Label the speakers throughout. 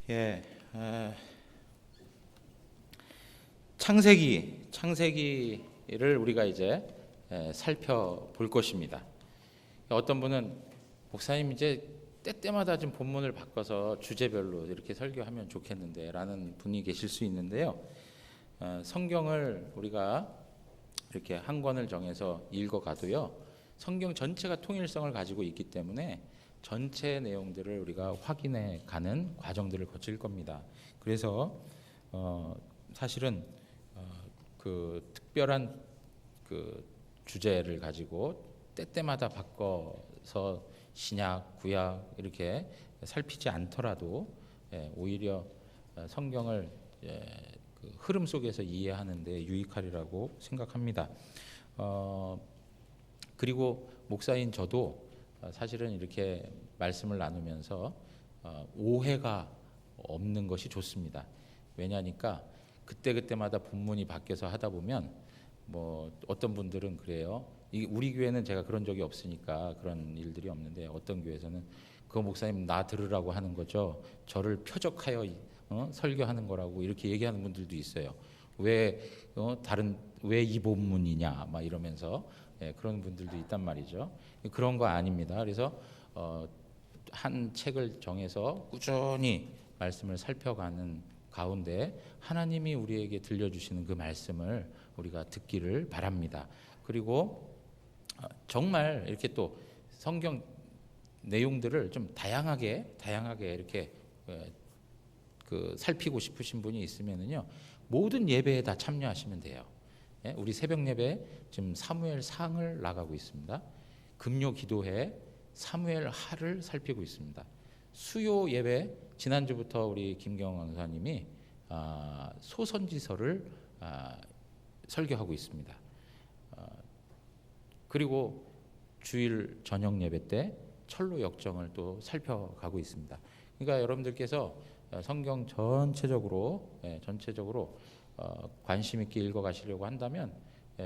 Speaker 1: 예, 창세기를 우리가 이제 살펴볼 것입니다. 어떤 분은 목사님 이제 때때마다 좀 본문을 바꿔서 주제별로 이렇게 설교하면 좋겠는데라는 분이 계실 수 있는데요. 성경을 우리가 이렇게 한 권을 정해서 읽어가도요, 성경 전체가 통일성을 가지고 있기 때문에 전체 내용들을 우리가 확인해 가는 과정들을 거칠 겁니다. 그래서 사실은 그 특별한 그 주제를 가지고 때때마다 바꿔서 신약, 구약 이렇게 살피지 않더라도 오히려 성경을 그 흐름 속에서 이해하는 데 유익하리라고 생각합니다. 그리고 목사인 저도 사실은 이렇게 말씀을 나누면서 오해가 없는 것이 좋습니다. 왜냐니까 그때그때마다 본문이 바뀌어서 하다 보면 뭐 어떤 분들은 그래요. 우리 교회는 제가 그런 적이 없으니까 그런 일들이 없는데, 어떤 교회에서는 그 목사님 나 들으라고 하는 거죠. 저를 표적하여 설교하는 거라고 이렇게 얘기하는 분들도 있어요. 왜 이 본문이냐 막 이러면서 그런 분들도 있단 말이죠. 그런 거 아닙니다. 그래서 한 책을 정해서 꾸준히 말씀을 살펴가는 가운데 하나님이 우리에게 들려주시는 그 말씀을 우리가 듣기를 바랍니다. 그리고 정말 이렇게 또 성경 내용들을 좀 다양하게 이렇게 그 살피고 싶으신 분이 있으면은요, 모든 예배에 다 참여하시면 돼요. 우리 새벽 예배 지금 사무엘상을 나가고 있습니다. 금요 기도회 사무엘 하를 살피고 있습니다. 수요 예배 지난주부터 우리 김경원 강사님이 소선지서를 설교하고 있습니다. 그리고 주일 저녁 예배 때 철로 역정을 또 살펴가고 있습니다. 그러니까 여러분들께서 성경 전체적으로 관심 있게 읽어가시려고 한다면,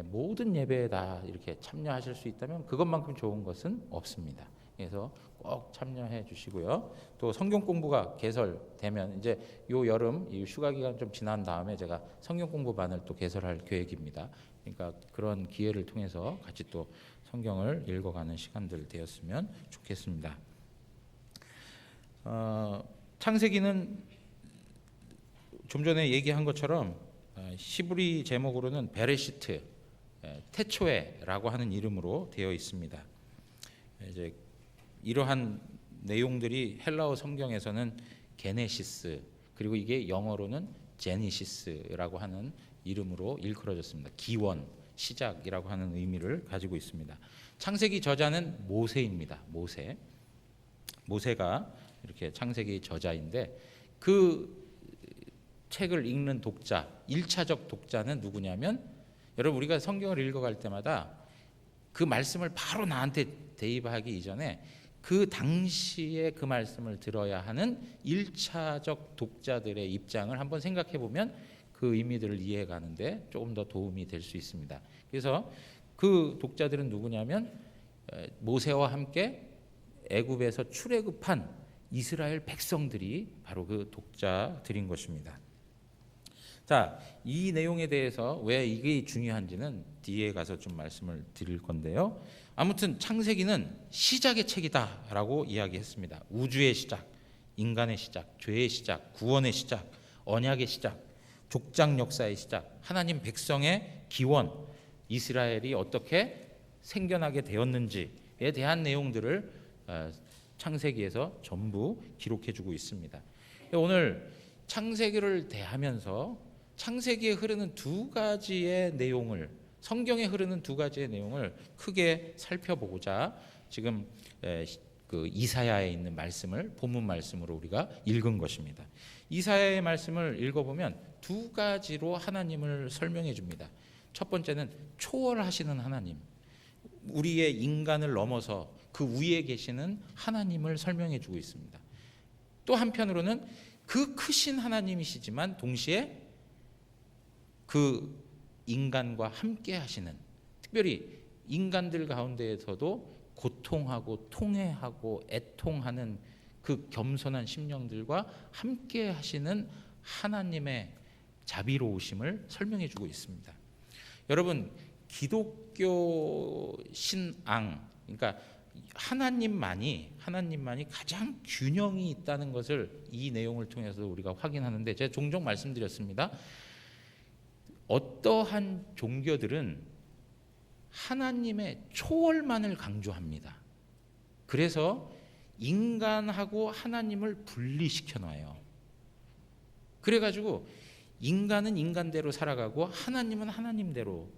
Speaker 1: 모든 예배에 다 이렇게 참여하실 수 있다면 그것만큼 좋은 것은 없습니다. 그래서 꼭 참여해 주시고요. 또 성경 공부가 개설되면 이제 요 여름 이 휴가 기간 좀 지난 다음에 제가 성경 공부반을 또 개설할 계획입니다. 그러니까 그런 기회를 통해서 같이 또 성경을 읽어가는 시간들 되었으면 좋겠습니다. 창세기는 좀 전에 얘기한 것처럼 히브리 제목으로는 베레시트, 태초에라고 하는 이름으로 되어 있습니다. 이제 이러한 내용들이 헬라어 성경에서는 게네시스, 그리고 이게 영어로는 제니시스라고 하는 이름으로 일컬어졌습니다. 기원, 시작이라고 하는 의미를 가지고 있습니다. 창세기 저자는 모세입니다. 모세가 이렇게 창세기 저자인데, 그 책을 읽는 독자, 1차적 독자는 누구냐면, 여러분 우리가 성경을 읽어갈 때마다 그 말씀을 바로 나한테 대입하기 이전에 그 당시에 그 말씀을 들어야 하는 1차적 독자들의 입장을 한번 생각해 보면 그 의미들을 이해해 가는데 조금 더 도움이 될 수 있습니다. 그래서 그 독자들은 누구냐면, 모세와 함께 애굽에서 출애굽한 이스라엘 백성들이 바로 그 독자들인 것입니다. 자, 이 내용에 대해서 왜 이게 중요한지는 뒤에 가서 좀 말씀을 드릴 건데요. 아무튼 창세기는 시작의 책이다라고 이야기했습니다. 우주의 시작, 인간의 시작, 죄의 시작, 구원의 시작, 언약의 시작, 족장 역사의 시작, 하나님 백성의 기원, 이스라엘이 어떻게 생겨나게 되었는지에 대한 내용들을 창세기에서 전부 기록해주고 있습니다. 오늘 창세기를 대하면서 창세기에 흐르는 두 가지의 내용을, 성경에 흐르는 두 가지의 내용을 크게 살펴보고자 지금 그 이사야에 있는 말씀을 본문 말씀으로 우리가 읽은 것입니다. 이사야의 말씀을 읽어보면 두 가지로 하나님을 설명해 줍니다. 첫 번째는 초월하시는 하나님, 우리의 인간을 넘어서 그 위에 계시는 하나님을 설명해 주고 있습니다. 또 한편으로는 그 크신 하나님이시지만 동시에 그 인간과 함께 하시는, 특별히 인간들 가운데에서도 고통하고 통회하고 애통하는 그 겸손한 심령들과 함께 하시는 하나님의 자비로우심을 설명해 주고 있습니다. 여러분, 기독교 신앙, 그러니까 하나님만이 가장 균형이 있다는 것을 이 내용을 통해서 우리가 확인하는데, 제가 종종 말씀드렸습니다. 어떠한 종교들은 하나님의 초월만을 강조합니다. 그래서 인간하고 하나님을 분리시켜 놔요. 그래가지고 인간은 인간대로 살아가고 하나님은 하나님대로.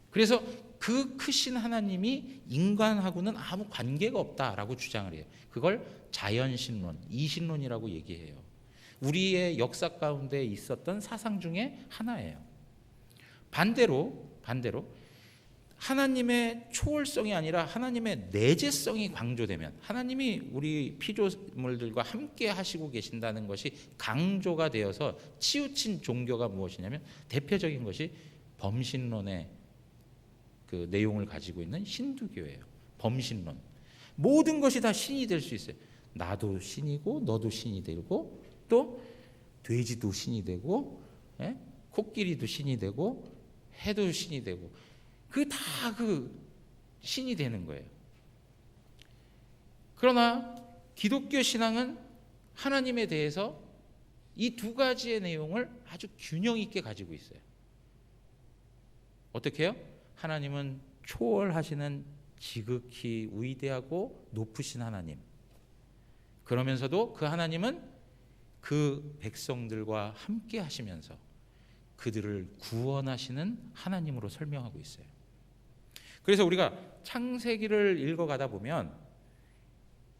Speaker 1: 그래서 그 크신 하나님이 인간하고는 아무 관계가 없다라고 주장을 해요. 그걸 자연신론, 이신론이라고 얘기해요. 우리의 역사 가운데 있었던 사상 중에 하나예요. 반대로 하나님의 초월성이 아니라 하나님의 내재성이 강조되면, 하나님이 우리 피조물들과 함께 하시고 계신다는 것이 강조가 되어서 치우친 종교가 무엇이냐면, 대표적인 것이 범신론의 그 내용을 가지고 있는 힌두교예요. 범신론. 모든 것이 다 신이 될 수 있어요. 나도 신이고 너도 신이 되고, 또 돼지도 신이 되고, 코끼리도 신이 되고, 해도 신이 되고, 그 신이 되는 거예요. 그러나 기독교 신앙은 하나님에 대해서 이 두 가지의 내용을 아주 균형 있게 가지고 있어요. 어떻게 해요? 하나님은 초월하시는 지극히 위대하고 높으신 하나님. 그러면서도 그 하나님은 그 백성들과 함께 하시면서 그들을 구원하시는 하나님으로 설명하고 있어요. 그래서 우리가 창세기를 읽어가다 보면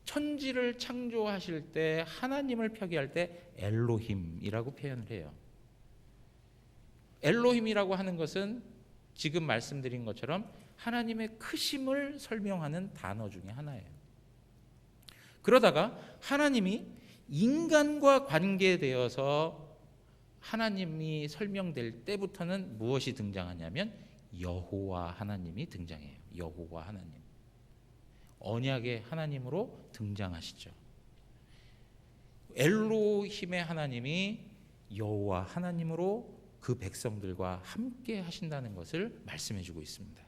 Speaker 1: 천지를 창조하실 때 하나님을 표기할 때 엘로힘이라고 표현을 해요. 엘로힘이라고 하는 것은 지금 말씀드린 것처럼 하나님의 크심을 설명하는 단어 중에 하나예요. 그러다가 하나님이 인간과 관계되어서 하나님이 설명될 때부터는 무엇이 등장하냐면 여호와 하나님이 등장해요. 여호와 하나님, 언약의 하나님으로 등장하시죠. 엘로힘의 하나님이 여호와 하나님으로 그 백성들과 함께 하신다는 것을 말씀해 주고 있습니다.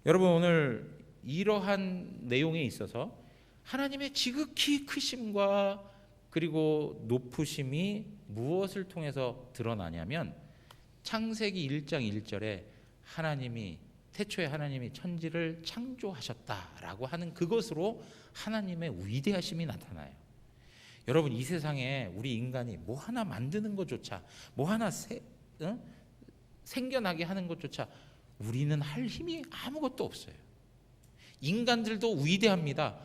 Speaker 1: 여러분, 오늘 이러한 내용에 있어서 하나님의 지극히 크심과 그리고 높으심이 무엇을 통해서 드러나냐면, 창세기 1장 1절에 태초에 하나님이 천지를 창조하셨다라고 하는 그것으로 하나님의 위대하심이 나타나요. 여러분, 이 세상에 우리 인간이 뭐 하나 만드는 것조차, 뭐 하나 생겨나게 하는 것조차 우리는 할 힘이 아무것도 없어요. 인간들도 위대합니다.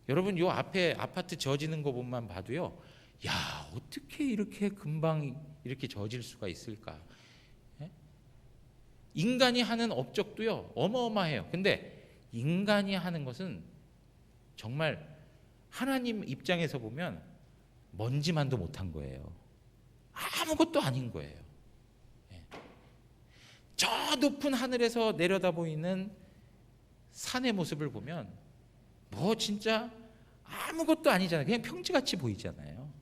Speaker 1: 여러분, 요 앞에 아파트 저지는 것만 봐도요, 야, 어떻게 이렇게 금방 이렇게 저질 수가 있을까? 인간이 하는 업적도요, 어마어마해요. 근데 인간이 하는 것은 정말 하나님 입장에서 보면 먼지만도 못한 거예요. 아무것도 아닌 거예요. 저 높은 하늘에서 내려다 보이는 산의 모습을 보면 뭐 진짜 아무것도 아니잖아요. 그냥 평지같이 보이잖아요.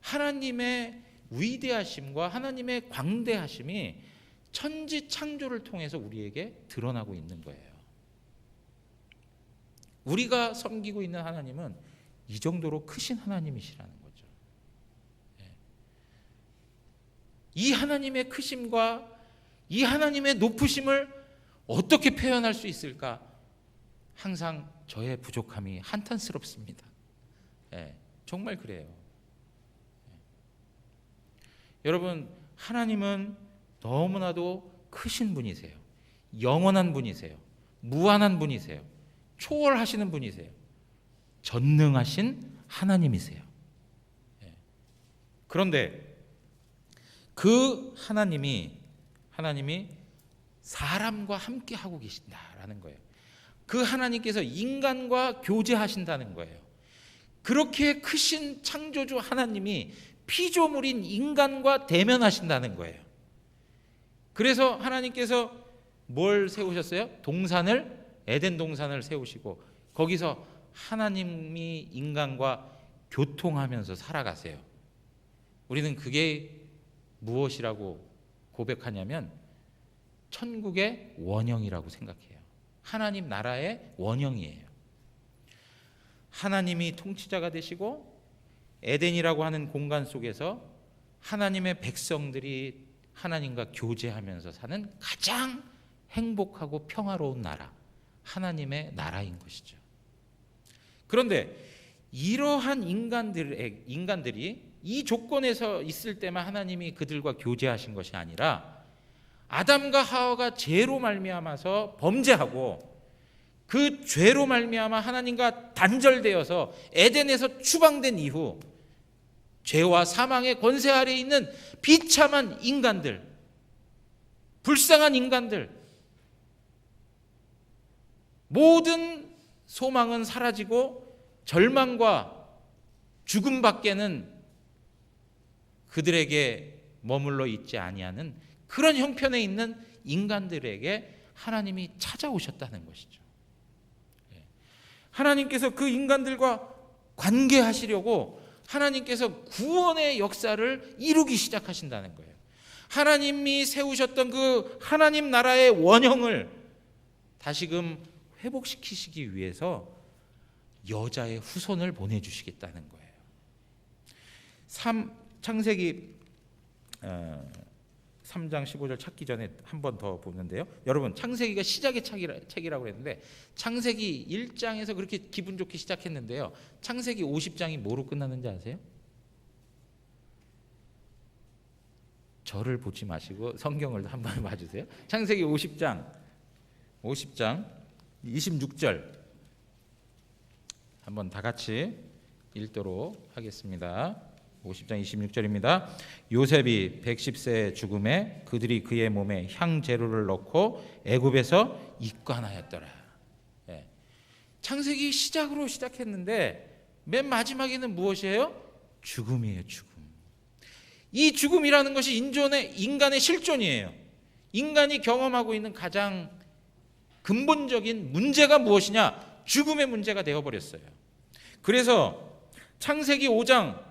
Speaker 1: 하나님의 위대하심과 하나님의 광대하심이 천지 창조를 통해서 우리에게 드러나고 있는 거예요. 우리가 섬기고 있는 하나님은 이 정도로 크신 하나님이시라는 거죠. 이 하나님의 크심과 이 하나님의 높으심을 어떻게 표현할 수 있을까? 항상 저의 부족함이 한탄스럽습니다. 정말 그래요. 여러분, 하나님은 너무나도 크신 분이세요. 영원한 분이세요. 무한한 분이세요. 초월하시는 분이세요. 전능하신 하나님이세요. 그런데 그 하나님이 사람과 함께 하고 계신다라는 거예요. 그 하나님께서 인간과 교제하신다는 거예요. 그렇게 크신 창조주 하나님이 피조물인 인간과 대면하신다는 거예요. 그래서 하나님께서 뭘 세우셨어요? 에덴 동산을 세우시고 거기서 하나님이 인간과 교통하면서 살아가세요. 우리는 그게 무엇이라고 고백하냐면 천국의 원형이라고 생각해요. 하나님 나라의 원형이에요. 하나님이 통치자가 되시고 에덴이라고 하는 공간 속에서 하나님의 백성들이 하나님과 교제하면서 사는 가장 행복하고 평화로운 나라, 하나님의 나라인 것이죠. 그런데 이러한 인간들이 이 조건에서 있을 때만 하나님이 그들과 교제하신 것이 아니라 아담과 하와가 죄로 말미암아서 범죄하고 그 죄로 말미암아 하나님과 단절되어서 에덴에서 추방된 이후 죄와 사망의 권세 아래에 있는 비참한 인간들, 불쌍한 인간들, 모든 소망은 사라지고 절망과 죽음밖에는 그들에게 머물러 있지 아니하는 그런 형편에 있는 인간들에게 하나님이 찾아오셨다는 것이죠. 하나님께서 그 인간들과 관계하시려고 하나님께서 구원의 역사를 이루기 시작하신다는 거예요. 하나님이 세우셨던 그 하나님 나라의 원형을 다시금 회복시키시기 위해서 여자의 후손을 보내주시겠다는 거예요. 창세기 3장 15절 찾기 전에 한 번 더 보는데요. 여러분, 창세기가 시작의 책이라고 했는데 창세기 1장에서 그렇게 기분 좋게 시작했는데요. 창세기 50장이 뭐로 끝나는지 아세요? 저를 보지 마시고 성경을 한번 봐주세요. 창세기 50장 26절 한번 다 같이 읽도록 하겠습니다. 50장 26절입니다. 요셉이 110세의 죽음에 그들이 그의 몸에 향재료를 넣고 애굽에서 입관하였더라. 창세기 시작으로 시작했는데 맨 마지막에는 무엇이에요? 죽음이에요. 죽음. 이 죽음이라는 것이 인간의 실존이에요. 인간이 경험하고 있는 가장 근본적인 문제가 무엇이냐? 죽음의 문제가 되어버렸어요. 그래서 창세기 5장,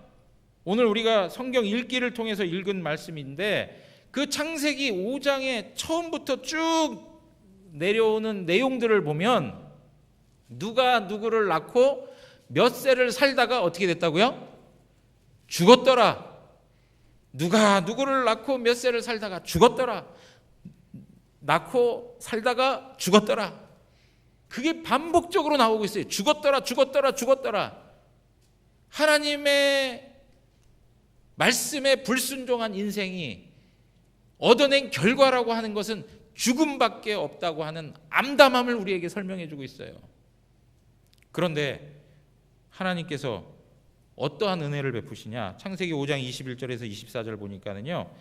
Speaker 1: 오늘 우리가 성경 읽기를 통해서 읽은 말씀인데 그 창세기 5장의 처음부터 쭉 내려오는 내용들을 보면 누가 누구를 낳고 몇 세를 살다가 어떻게 됐다고요? 죽었더라. 누가 누구를 낳고 몇 세를 살다가 죽었더라. 낳고 살다가 죽었더라. 그게 반복적으로 나오고 있어요. 죽었더라, 죽었더라, 죽었더라. 하나님의 말씀에 불순종한 인생이 얻어낸 결과라고 하는 것은 죽음밖에 없다고 하는 암담함을 우리에게 설명해 주고 있어요. 그런데 하나님께서 어떠한 은혜를 베푸시냐? 창세기 5장 21절에서 24절 보니까는요,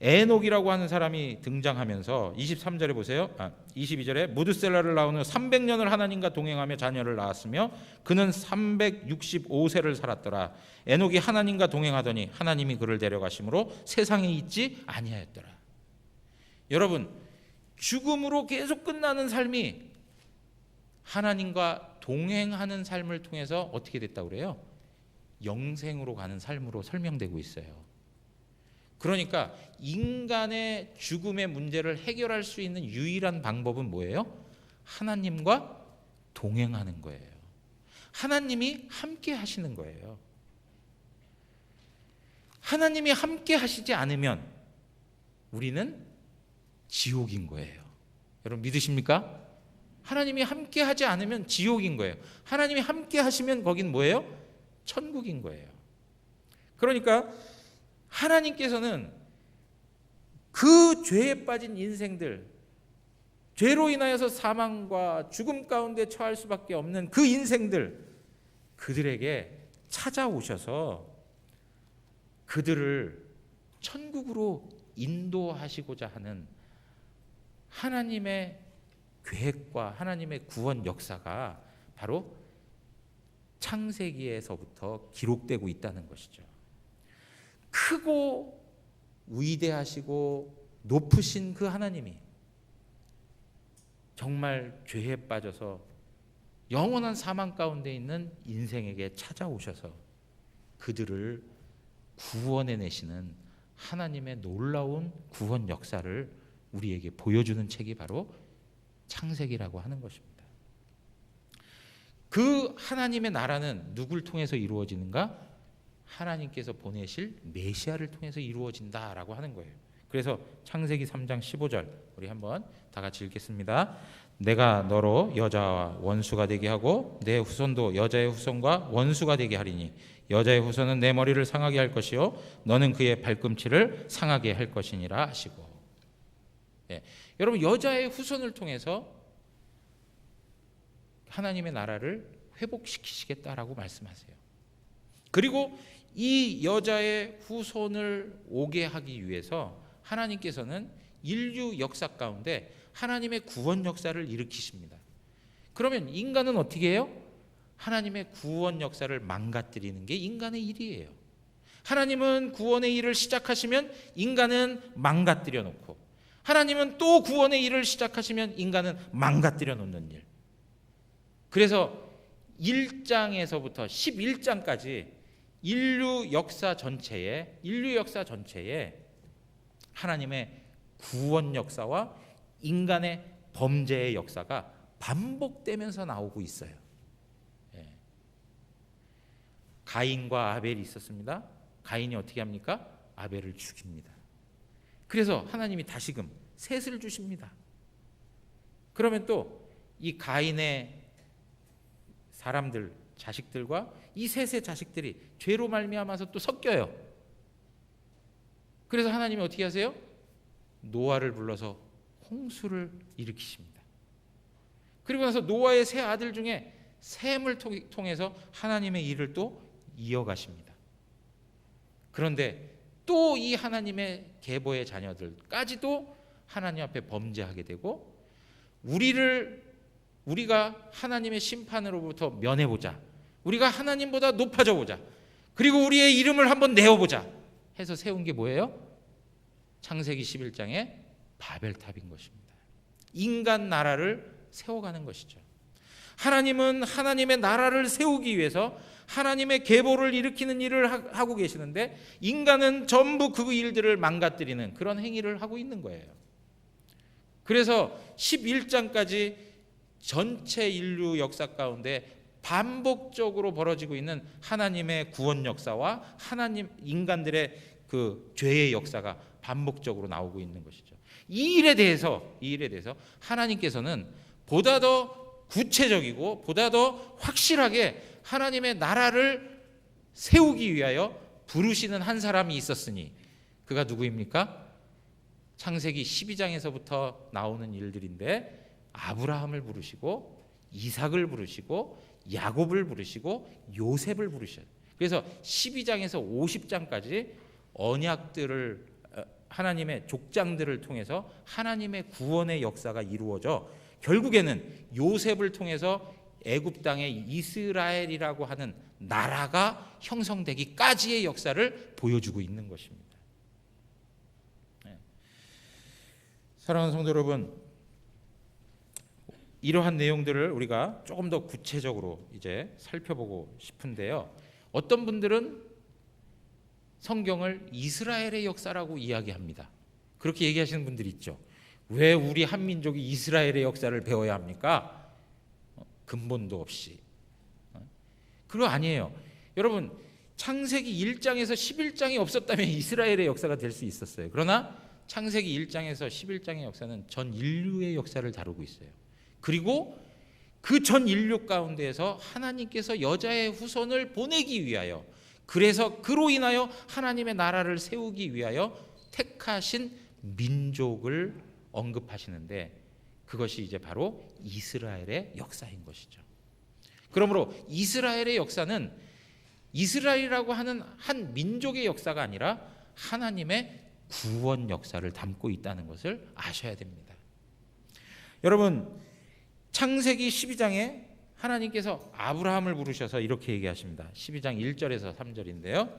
Speaker 1: 에녹이라고 하는 사람이 등장하면서 23절에 보세요. 22절에 무드셀라를 낳은 후 300년을 하나님과 동행하며 자녀를 낳았으며 그는 365세를 살았더라. 에녹이 하나님과 동행하더니 하나님이 그를 데려가심으로 세상에 있지 아니하였더라. 여러분, 죽음으로 계속 끝나는 삶이 하나님과 동행하는 삶을 통해서 어떻게 됐다고 그래요? 영생으로 가는 삶으로 설명되고 있어요. 그러니까 인간의 죽음의 문제를 해결할 수 있는 유일한 방법은 뭐예요? 하나님과 동행하는 거예요. 하나님이 함께 하시는 거예요. 하나님이 함께 하시지 않으면 우리는 지옥인 거예요. 여러분 믿으십니까? 하나님이 함께 하지 않으면 지옥인 거예요. 하나님이 함께 하시면 거긴 뭐예요? 천국인 거예요. 그러니까 하나님께서는 그 죄에 빠진 인생들, 죄로 인하여서 사망과 죽음 가운데 처할 수밖에 없는 그 인생들, 그들에게 찾아오셔서 그들을 천국으로 인도하시고자 하는 하나님의 계획과 하나님의 구원 역사가 바로 창세기에서부터 기록되고 있다는 것이죠. 크고 위대하시고 높으신 그 하나님이 정말 죄에 빠져서 영원한 사망 가운데 있는 인생에게 찾아오셔서 그들을 구원해 내시는 하나님의 놀라운 구원 역사를 우리에게 보여주는 책이 바로 창세기라고 하는 것입니다. 그 하나님의 나라는 누굴 통해서 이루어지는가? 하나님께서 보내실 메시아를 통해서 이루어진다라고 하는 거예요. 그래서 창세기 3장 15절 우리 한번 다 같이 읽겠습니다. 내가 너로 여자와 원수가 되게 하고 내 후손도 여자의 후손과 원수가 되게 하리니 여자의 후손은 내 머리를 상하게 할 것이요 너는 그의 발꿈치를 상하게 할 것이니라 하시고. 여러분, 여자의 후손을 통해서 하나님의 나라를 회복시키시겠다라고 말씀하세요. 그리고 이 여자의 후손을 오게 하기 위해서 하나님께서는 인류 역사 가운데 하나님의 구원 역사를 일으키십니다. 그러면 인간은 어떻게 해요? 하나님의 구원 역사를 망가뜨리는 게 인간의 일이에요. 하나님은 구원의 일을 시작하시면 인간은 망가뜨려 놓고, 하나님은 또 구원의 일을 시작하시면 인간은 망가뜨려 놓는 일. 그래서 1장에서부터 11장까지 인류 역사 전체에 하나님의 구원 역사와 인간의 범죄의 역사가 반복되면서 나오고 있어요. 가인과 아벨이 있었습니다. 가인이 어떻게 합니까? 아벨을 죽입니다. 그래서 하나님이 다시금 셋을 주십니다. 그러면 또 이 가인의 사람들, 자식들과 이 셋의 자식들이 죄로 말미암아서 또 섞여요. 그래서 하나님이 어떻게 하세요? 노아를 불러서 홍수를 일으키십니다. 그리고 나서 노아의 세 아들 중에 셈을 통해서 하나님의 일을 또 이어가십니다. 그런데 또 이 하나님의 계보의 자녀들까지도 하나님 앞에 범죄하게 되고, 우리가 하나님의 심판으로부터 면해보자, 우리가 하나님보다 높아져 보자, 그리고 우리의 이름을 한번 내어보자 해서 세운 게 뭐예요? 창세기 11장의 바벨탑인 것입니다. 인간 나라를 세워가는 것이죠. 하나님은 하나님의 나라를 세우기 위해서 하나님의 계보를 일으키는 일을 하고 계시는데, 인간은 전부 그 일들을 망가뜨리는 그런 행위를 하고 있는 거예요. 그래서 11장까지 전체 인류 역사 가운데 반복적으로 벌어지고 있는 하나님의 구원 역사와 인간들의 그 죄의 역사가 반복적으로 나오고 있는 것이죠. 이 일에 대해서 하나님께서는 보다 더 구체적이고 보다 더 확실하게 하나님의 나라를 세우기 위하여 부르시는 한 사람이 있었으니 그가 누구입니까? 창세기 12장에서부터 나오는 일들인데, 아브라함을 부르시고 이삭을 부르시고 야곱을 부르시고 요셉을 부르셔요. 그래서 12장에서 50장까지 언약들을, 하나님의 족장들을 통해서 하나님의 구원의 역사가 이루어져 결국에는 요셉을 통해서 애굽 땅의 이스라엘이라고 하는 나라가 형성되기까지의 역사를 보여주고 있는 것입니다. 사랑하는 성도 여러분, 이러한 내용들을 우리가 조금 더 구체적으로 이제 살펴보고 싶은데요. 어떤 분들은 성경을 이스라엘의 역사라고 이야기합니다. 그렇게 얘기하시는 분들이 있죠. 왜 우리 한민족이 이스라엘의 역사를 배워야 합니까? 근본도 없이. 그거 아니에요. 여러분, 창세기 1장에서 11장이 없었다면 이스라엘의 역사가 될 수 있었어요. 그러나 창세기 1장에서 11장의 역사는 전 인류의 역사를 다루고 있어요. 그리고 그 전 인류 가운데에서 하나님께서 여자의 후손을 보내기 위하여, 그래서 그로 인하여 하나님의 나라를 세우기 위하여 택하신 민족을 언급하시는데, 그것이 이제 바로 이스라엘의 역사인 것이죠. 그러므로 이스라엘의 역사는 이스라엘이라고 하는 한 민족의 역사가 아니라 하나님의 구원 역사를 담고 있다는 것을 아셔야 됩니다. 여러분, 창세기 12장에 하나님께서 아브라함을 부르셔서 이렇게 얘기하십니다. 12장 1절에서 3절인데요.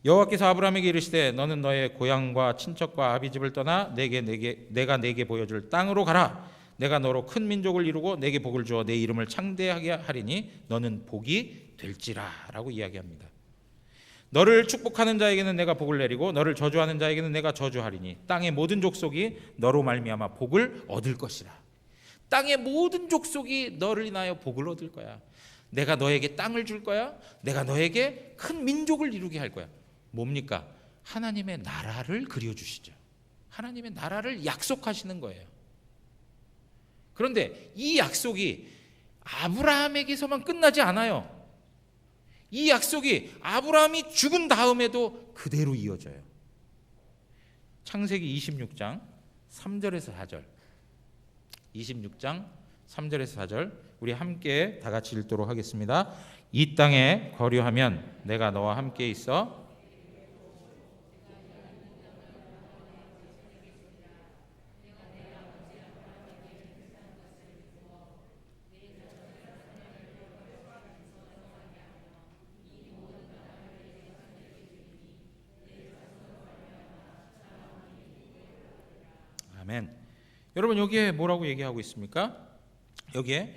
Speaker 1: 여호와께서 아브라함에게 이르시되 너는 너의 고향과 친척과 아비집을 떠나 내가 내게 보여줄 땅으로 가라. 내가 너로 큰 민족을 이루고 내게 복을 주어 내 이름을 창대하게 하리니 너는 복이 될지라 라고 이야기합니다. 너를 축복하는 자에게는 내가 복을 내리고 너를 저주하는 자에게는 내가 저주하리니 땅의 모든 족속이 너로 말미암아 복을 얻을 것이라. 땅의 모든 족속이 너를 인하여 복을 얻을 거야. 내가 너에게 땅을 줄 거야. 내가 너에게 큰 민족을 이루게 할 거야. 뭡니까? 하나님의 나라를 그려주시죠. 하나님의 나라를 약속하시는 거예요. 그런데 이 약속이 아브라함에게서만 끝나지 않아요. 이 약속이 아브라함이 죽은 다음에도 그대로 이어져요. 창세기 26장 3절에서 4절. 26장 3절에서 4절 우리 함께 다 같이 읽도록 하겠습니다. 이 땅에 거류하면 내가 너와 함께 있어 아멘. 여러분 여기에 뭐라고 얘기하고 있습니까? 여기에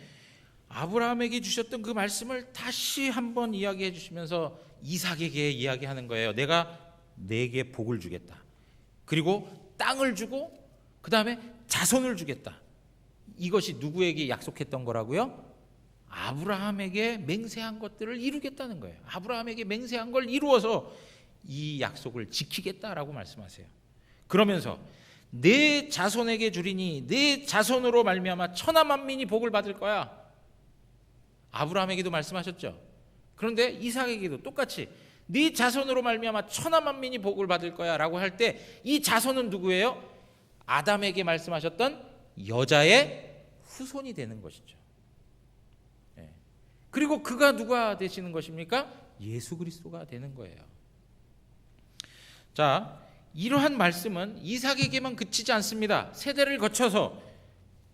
Speaker 1: 아브라함에게 주셨던 그 말씀을 다시 한번 이야기해 주시면서 이삭에게 이야기하는 거예요. 내가 네게 복을 주겠다. 그리고 땅을 주고 그 다음에 자손을 주겠다. 이것이 누구에게 약속했던 거라고요? 아브라함에게 맹세한 것들을 이루겠다는 거예요. 아브라함에게 맹세한 걸 이루어서 이 약속을 지키겠다라고 말씀하세요. 그러면서 내 자손에게 주리니 내 자손으로 말미암아 천하 만민이 복을 받을 거야. 아브라함에게도 말씀하셨죠. 그런데 이삭에게도 똑같이 네 자손으로 말미암아 천하 만민이 복을 받을 거야 라고 할 때 이 자손은 누구예요? 아담에게 말씀하셨던 여자의 후손이 되는 것이죠. 그리고 그가 누가 되시는 것입니까? 예수 그리스도가 되는 거예요. 자, 이러한 말씀은 이삭에게만 그치지 않습니다. 세대를 거쳐서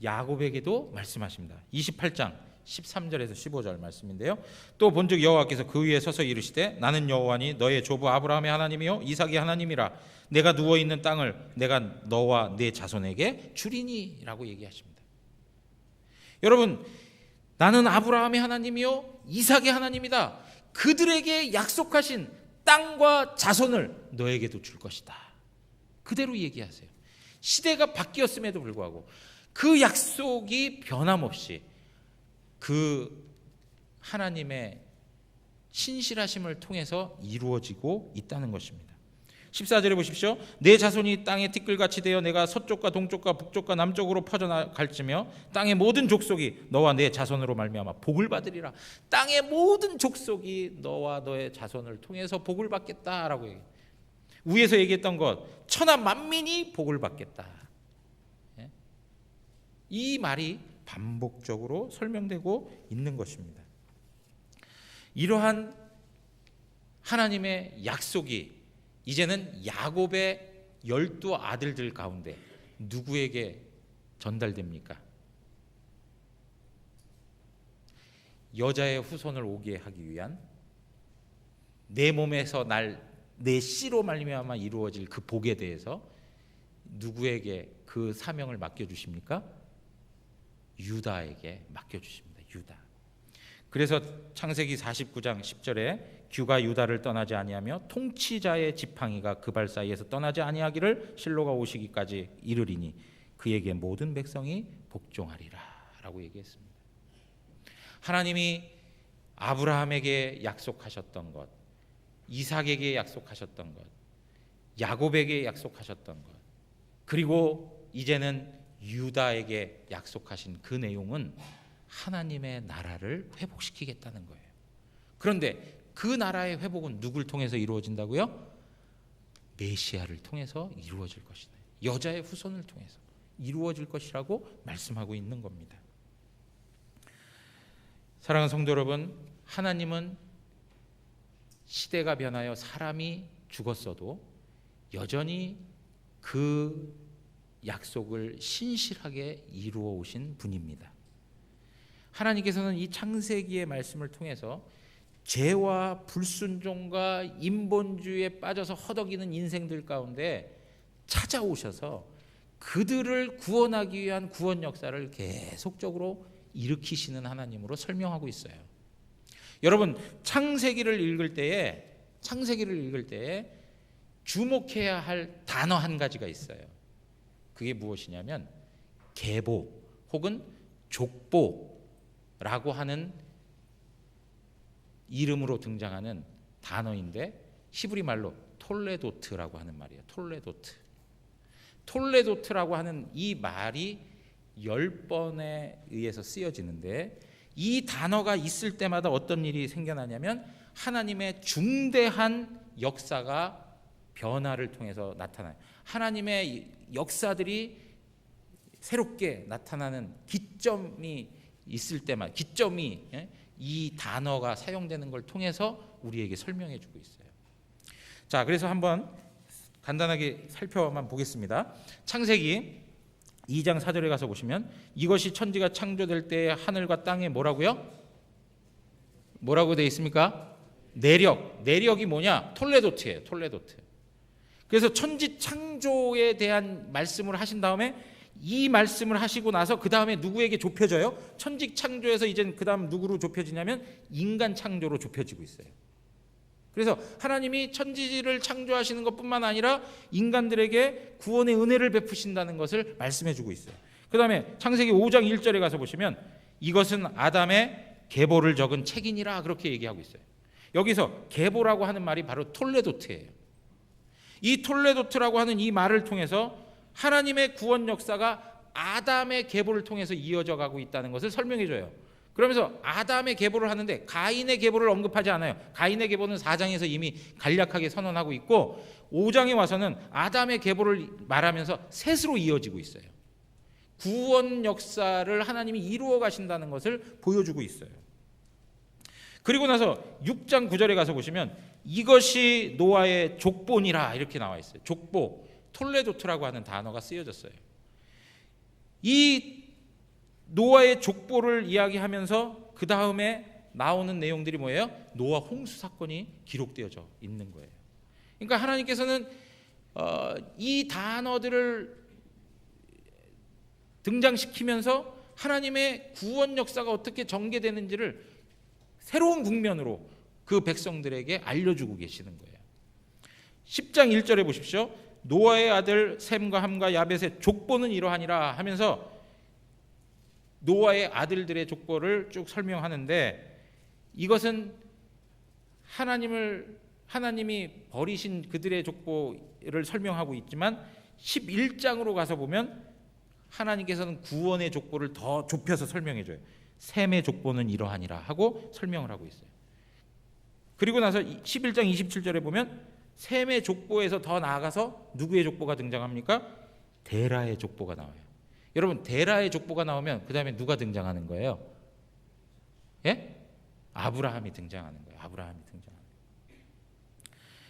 Speaker 1: 야곱에게도 말씀하십니다. 28장 13절에서 15절 말씀인데요. 또 본즉 여호와께서 그 위에 서서 이르시되 나는 여호와니 너의 조부 아브라함의 하나님이요 이삭의 하나님이라. 내가 누워 있는 땅을 내가 너와 네 자손에게 주리니라고 얘기하십니다. 여러분, 나는 아브라함의 하나님이요 이삭의 하나님이다. 그들에게 약속하신 땅과 자손을 너에게도 줄 것이다. 그대로 얘기하세요. 시대가 바뀌었음에도 불구하고 그 약속이 변함없이 그 하나님의 신실하심을 통해서 이루어지고 있다는 것입니다. 14절에 보십시오. 내 자손이 땅의 티끌같이 되어 내가 서쪽과 동쪽과 북쪽과 남쪽으로 퍼져갈지며 땅의 모든 족속이 너와 내 자손으로 말미암아 복을 받으리라. 땅의 모든 족속이 너와 너의 자손을 통해서 복을 받겠다라고 얘기해요. 위에서 얘기했던 것 천하 만민이 복을 받겠다. 이 말이 반복적으로 설명되고 있는 것입니다. 이러한 하나님의 약속이 이제는 야곱의 12아들들 가운데 누구에게 전달됩니까? 여자의 후손을 오게 하기 위한 내 몸에서 내 씨로 말미암아 이루어질 그 복에 대해서 누구에게 그 사명을 맡겨주십니까? 유다에게 맡겨주십니다. 유다. 그래서 창세기 49장 10절에 규가 유다를 떠나지 아니하며 통치자의 지팡이가 그 발 사이에서 떠나지 아니하기를 실로가 오시기까지 이르리니 그에게 모든 백성이 복종하리라 라고 얘기했습니다. 하나님이 아브라함에게 약속하셨던 것, 이삭에게 약속하셨던 것, 야곱에게 약속하셨던 것, 그리고 이제는 유다에게 약속하신 그 내용은 하나님의 나라를 회복시키겠다는 거예요. 그런데 그 나라의 회복은 누굴 통해서 이루어진다고요? 메시아를 통해서 이루어질 것이다. 여자의 후손을 통해서 이루어질 것이라고 말씀하고 있는 겁니다. 사랑하는 성도 여러분, 하나님은 시대가 변하여 사람이 죽었어도 여전히 그 약속을 신실하게 이루어 오신 분입니다. 하나님께서는 이 창세기의 말씀을 통해서 죄와 불순종과 인본주의에 빠져서 허덕이는 인생들 가운데 찾아오셔서 그들을 구원하기 위한 구원 역사를 계속적으로 일으키시는 하나님으로 설명하고 있어요. 여러분, 창세기를 읽을 때에 주목해야 할 단어 한 가지가 있어요. 그게 무엇이냐면 계보 혹은 족보라고 하는 이름으로 등장하는 단어인데 히브리 말로 톨레도트라고 하는 말이에요. 톨레도트라고 하는 이 말이 10번에 의해서 쓰여지는데, 이 단어가 있을 때마다 어떤 일이 생겨나냐면 하나님의 중대한 역사가 변화를 통해서 나타나요. 하나님의 역사들이 새롭게 나타나는 기점이 있을 때만, 이 단어가 사용되는 걸 통해서 우리에게 설명해 주고 있어요. 자, 그래서 한번 간단하게 살펴만 보겠습니다. 창세기 2장 4절에 가서 보시면, 이것이 천지가 창조될 때에 하늘과 땅에 뭐라고요? 뭐라고 되어 있습니까? 내력이 뭐냐? 톨레도트예요. 그래서 천지 창조에 대한 말씀을 하신 다음에, 이 말씀을 하시고 나서 그 다음에 누구에게 좁혀져요? 천지 창조에서 이제 그 다음 누구로 좁혀지냐면 인간 창조로 좁혀지고 있어요. 그래서 하나님이 천지를 창조하시는 것뿐만 아니라 인간들에게 구원의 은혜를 베푸신다는 것을 말씀해 주고 있어요. 그 다음에 창세기 5장 1절에 가서 보시면, 이것은 아담의 계보를 적은 책이니라, 그렇게 얘기하고 있어요. 여기서 계보라고 하는 말이 바로 톨레도트예요. 이 톨레도트라고 하는 이 말을 통해서 하나님의 구원 역사가 아담의 계보를 통해서 이어져 가고 있다는 것을 설명해 줘요. 그러면서 아담의 계보를 하는데 가인의 계보를 언급하지 않아요. 가인의 계보는 4장에서 이미 간략하게 선언하고 있고, 5장에 와서는 아담의 계보를 말하면서 셋으로 이어지고 있어요. 구원 역사를 하나님이 이루어 가신다는 것을 보여주고 있어요. 그리고 나서 6장 9절에 가서 보시면, 이것이 노아의 족보니라, 이렇게 나와 있어요. 족보, 톨레도트라고 하는 단어가 쓰여졌어요. 이 노아의 족보를 이야기하면서 그 다음에 나오는 내용들이 뭐예요? 노아 홍수 사건이 기록되어져 있는 거예요. 그러니까 하나님께서는 이 단어들을 등장시키면서 하나님의 구원 역사가 어떻게 전개되는지를 새로운 국면으로 그 백성들에게 알려주고 계시는 거예요. 10장 1절에 보십시오. 노아의 아들 셈과 함과 야벳의 족보는 이러하니라 하면서 노아의 아들들의 족보를 쭉 설명하는데, 이것은 하나님이 버리신 그들의 족보를 설명하고 있지만 11장으로 가서 보면 하나님께서는 구원의 족보를 더 좁혀서 설명해 줘요. 셈의 족보는 이러하니라 하고 설명을 하고 있어요. 그리고 나서 11장 27절에 보면 셈의 족보에서 더 나아가서 누구의 족보가 등장합니까? 데라의 족보가 나와요. 여러분, 데라의 족보가 나오면 그 다음에 누가 등장하는 거예요? 예? 아브라함이 등장하는 거예요.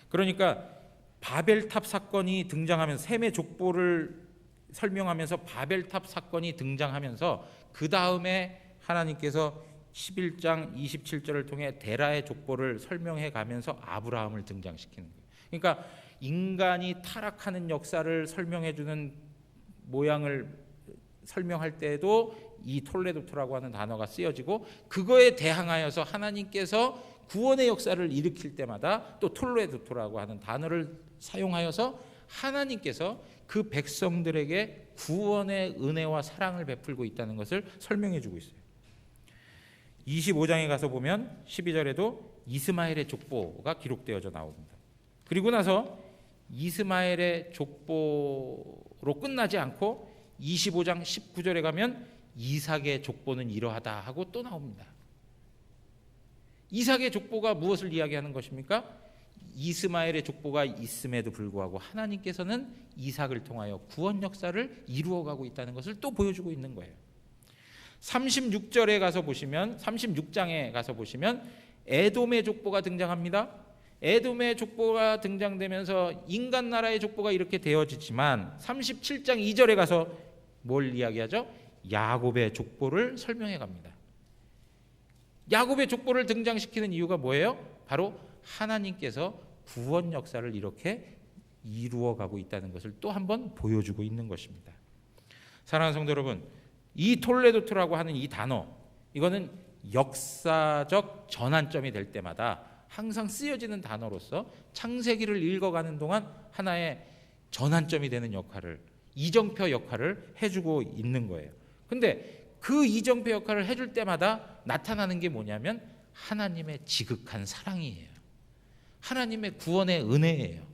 Speaker 1: 그러니까 바벨탑 사건이 등장하면서, 셈의 족보를 설명하면서 바벨탑 사건이 등장하면서 그 다음에 하나님께서 11장 27절을 통해 데라의 족보를 설명해 가면서 아브라함을 등장시키는 거예요. 그러니까 인간이 타락하는 역사를 설명해 주는 모양을 설명할 때에도 이 톨레도트라고 하는 단어가 쓰여지고, 그거에 대항하여서 하나님께서 구원의 역사를 일으킬 때마다 또 톨레도트라고 하는 단어를 사용하여서 하나님께서 그 백성들에게 구원의 은혜와 사랑을 베풀고 있다는 것을 설명해 주고 있어요. 25장에 가서 보면 12절에도 이스마엘의 족보가 기록되어져 나옵니다. 그리고 나서 이스마엘의 족보로 끝나지 않고 25장 19절에 가면 이삭의 족보는 이러하다 하고 또 나옵니다. 이삭의 족보가 무엇을 이야기하는 것입니까? 이스마엘의 족보가 있음에도 불구하고 하나님께서는 이삭을 통하여 구원 역사를 이루어가고 있다는 것을 또 보여주고 있는 거예요. 36장에 가서 보시면 에돔의 족보가 등장합니다. 에돔의 족보가 등장되면서 인간 나라의 족보가 이렇게 되어지지만 37장 2절에 가서 뭘 이야기하죠? 야곱의 족보를 설명해 갑니다. 야곱의 족보를 등장시키는 이유가 뭐예요? 바로 하나님께서 구원 역사를 이렇게 이루어 가고 있다는 것을 또 한 번 보여주고 있는 것입니다. 사랑하는 성도 여러분, 이 톨레도트라고 하는 이 단어, 이거는 역사적 전환점이 될 때마다 항상 쓰여지는 단어로서 창세기를 읽어가는 동안 하나의 전환점이 되는 역할을, 이정표 역할을 해주고 있는 거예요. 근데 그 이정표 역할을 해줄 때마다 나타나는 게 뭐냐면 하나님의 지극한 사랑이에요. 하나님의 구원의 은혜예요.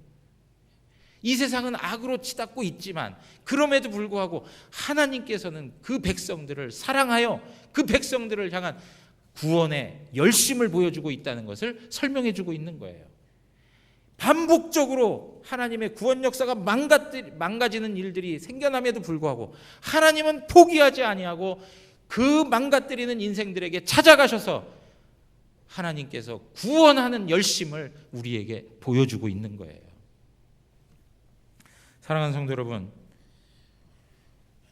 Speaker 1: 이 세상은 악으로 치닫고 있지만 그럼에도 불구하고 하나님께서는 그 백성들을 사랑하여 그 백성들을 향한 구원의 열심을 보여주고 있다는 것을 설명해주고 있는 거예요. 반복적으로 하나님의 구원 역사가 망가지는 일들이 생겨남에도 불구하고 하나님은 포기하지 아니하고 그 망가뜨리는 인생들에게 찾아가셔서 하나님께서 구원하는 열심을 우리에게 보여주고 있는 거예요. 사랑하는 성도 여러분,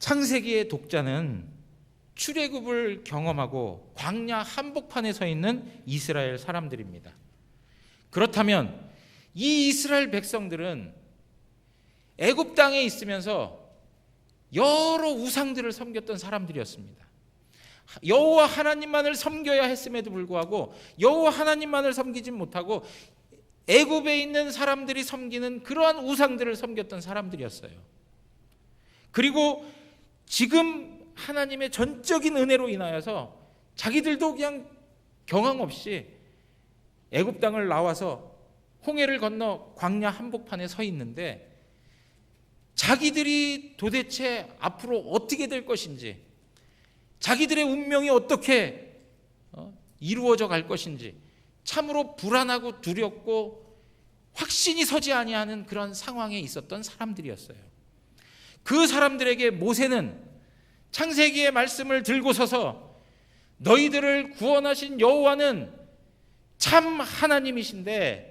Speaker 1: 창세기의 독자는 출애굽을 경험하고 광야 한복판에 서 있는 이스라엘 사람들입니다. 그렇다면 이 이스라엘 백성들은 애굽 땅에 있으면서 여러 우상들을 섬겼던 사람들이었습니다. 여호와 하나님만을 섬겨야 했음에도 불구하고 여호와 하나님만을 섬기지 못하고 애굽에 있는 사람들이 섬기는 그러한 우상들을 섬겼던 사람들이었어요. 그리고 지금 하나님의 전적인 은혜로 인하여서 자기들도 그냥 경황 없이 애굽 땅을 나와서 홍해를 건너 광야 한복판에 서 있는데 자기들이 도대체 앞으로 어떻게 될 것인지, 자기들의 운명이 어떻게 이루어져 갈 것인지 참으로 불안하고 두렵고 확신이 서지 아니하는 그런 상황에 있었던 사람들이었어요. 그 사람들에게 모세는 창세기의 말씀을 들고 서서 너희들을 구원하신 여호와는 참 하나님이신데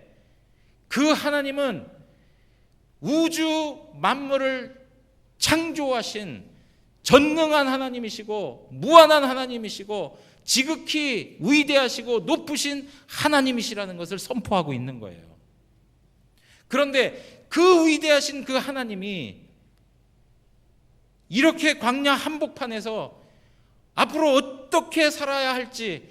Speaker 1: 그 하나님은 우주 만물을 창조하신 전능한 하나님이시고 무한한 하나님이시고 지극히 위대하시고 높으신 하나님이시라는 것을 선포하고 있는 거예요. 그런데 그 위대하신 그 하나님이 이렇게 광야 한복판에서 앞으로 어떻게 살아야 할지,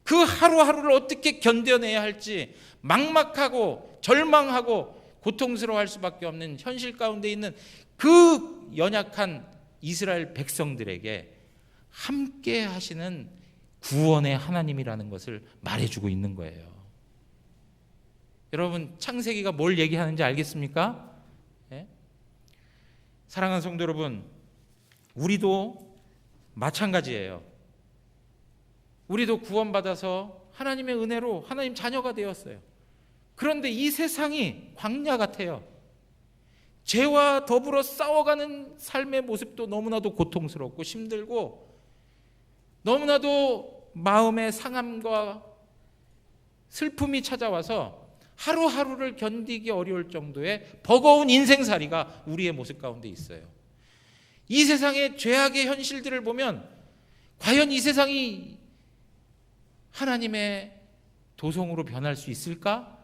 Speaker 1: 그 하루하루를 어떻게 견뎌내야 할지 막막하고 절망하고 고통스러워할 수밖에 없는 현실 가운데 있는 그 연약한 이스라엘 백성들에게 함께 하시는 구원의 하나님이라는 것을 말해주고 있는 거예요. 여러분, 창세기가 뭘 얘기하는지 알겠습니까? 네? 사랑하는 성도 여러분, 우리도 마찬가지예요. 우리도 구원받아서 하나님의 은혜로 하나님 자녀가 되었어요. 그런데 이 세상이 광야 같아요. 죄와 더불어 싸워가는 삶의 모습도 너무나도 고통스럽고 힘들고 너무나도 마음의 상함과 슬픔이 찾아와서 하루하루를 견디기 어려울 정도의 버거운 인생살이가 우리의 모습 가운데 있어요. 이 세상의 죄악의 현실들을 보면 과연 이 세상이 하나님의 도성으로 변할 수 있을까?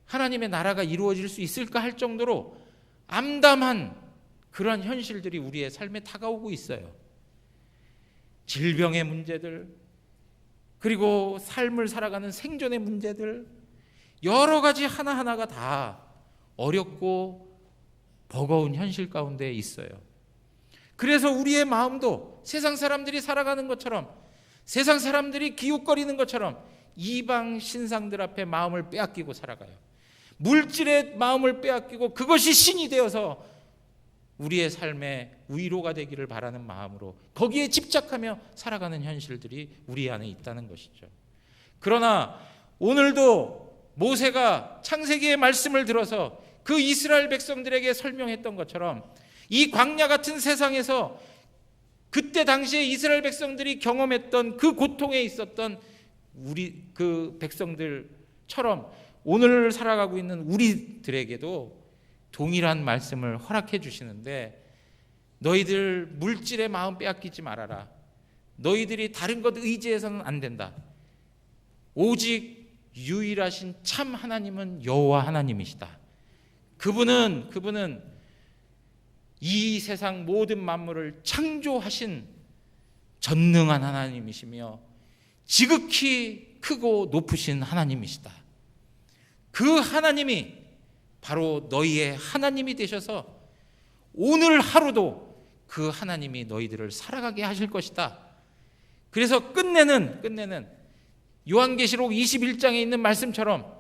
Speaker 1: 하나님의 나라가 이루어질 수 있을까 할 정도로 암담한 그런 현실들이 우리의 삶에 다가오고 있어요. 질병의 문제들, 그리고 삶을 살아가는 생존의 문제들, 여러 가지 하나하나가 다 어렵고 버거운 현실 가운데 있어요. 그래서 우리의 마음도 세상 사람들이 살아가는 것처럼, 세상 사람들이 기웃거리는 것처럼 이방 신상들 앞에 마음을 빼앗기고 살아가요. 물질의 마음을 빼앗기고 그것이 신이 되어서 우리의 삶에 위로가 되기를 바라는 마음으로 거기에 집착하며 살아가는 현실들이 우리 안에 있다는 것이죠. 그러나 오늘도 모세가 창세기의 말씀을 들어서 그 이스라엘 백성들에게 설명했던 것처럼 이 광야 같은 세상에서 그때 당시에 이스라엘 백성들이 경험했던 그 고통에 있었던 우리 그 백성들처럼 오늘 살아가고 있는 우리들에게도 동일한 말씀을 허락해 주시는데, 너희들 물질의 마음 빼앗기지 말아라. 너희들이 다른 것 의지해서는 안 된다. 오직 유일하신 참 하나님은 여호와 하나님이시다. 그분은 이 세상 모든 만물을 창조하신 전능한 하나님이시며 지극히 크고 높으신 하나님이시다. 그 하나님이 바로 너희의 하나님이 되셔서 오늘 하루도 그 하나님이 너희들을 살아가게 하실 것이다. 그래서 끝내는 요한계시록 21장에 있는 말씀처럼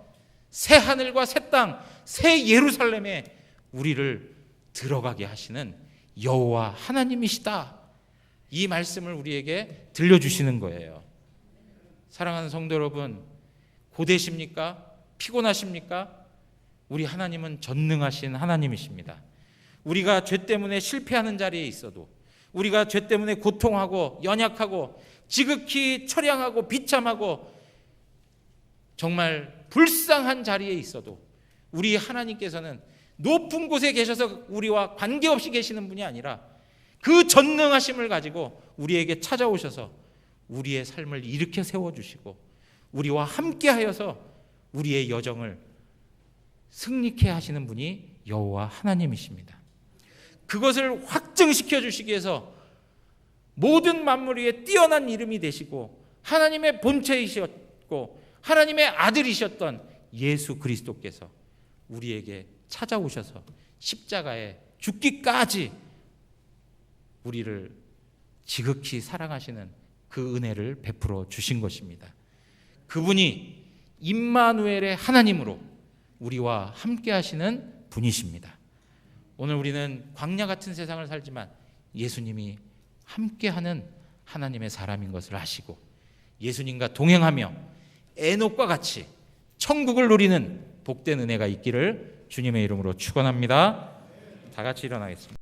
Speaker 1: 새 하늘과 새 땅, 새 예루살렘에 우리를 들어가게 하시는 여호와 하나님이시다. 이 말씀을 우리에게 들려주시는 거예요. 사랑하는 성도 여러분, 고되십니까? 피곤하십니까? 우리 하나님은 전능하신 하나님이십니다. 우리가 죄 때문에 실패하는 자리에 있어도, 우리가 죄 때문에 고통하고 연약하고 지극히 처량하고 비참하고 정말 불쌍한 자리에 있어도 우리 하나님께서는 높은 곳에 계셔서 우리와 관계없이 계시는 분이 아니라 그 전능하심을 가지고 우리에게 찾아오셔서 우리의 삶을 일으켜 세워주시고 우리와 함께하여서 우리의 여정을 승리케 하시는 분이 여호와 하나님이십니다. 그것을 확증시켜 주시기 위해서 모든 만물 위에 뛰어난 이름이 되시고 하나님의 본체이셨고 하나님의 아들이셨던 예수 그리스도께서 우리에게 찾아오셔서 십자가에 죽기까지 우리를 지극히 사랑하시는 그 은혜를 베풀어 주신 것입니다. 그분이 임마누엘의 하나님으로 우리와 함께 하시는 분이십니다. 오늘 우리는 광야 같은 세상을 살지만 예수님이 함께하는 하나님의 사람인 것을 아시고 예수님과 동행하며 에녹과 같이 천국을 누리는 복된 은혜가 있기를 주님의 이름으로 축원합니다. 다 같이 일어나겠습니다.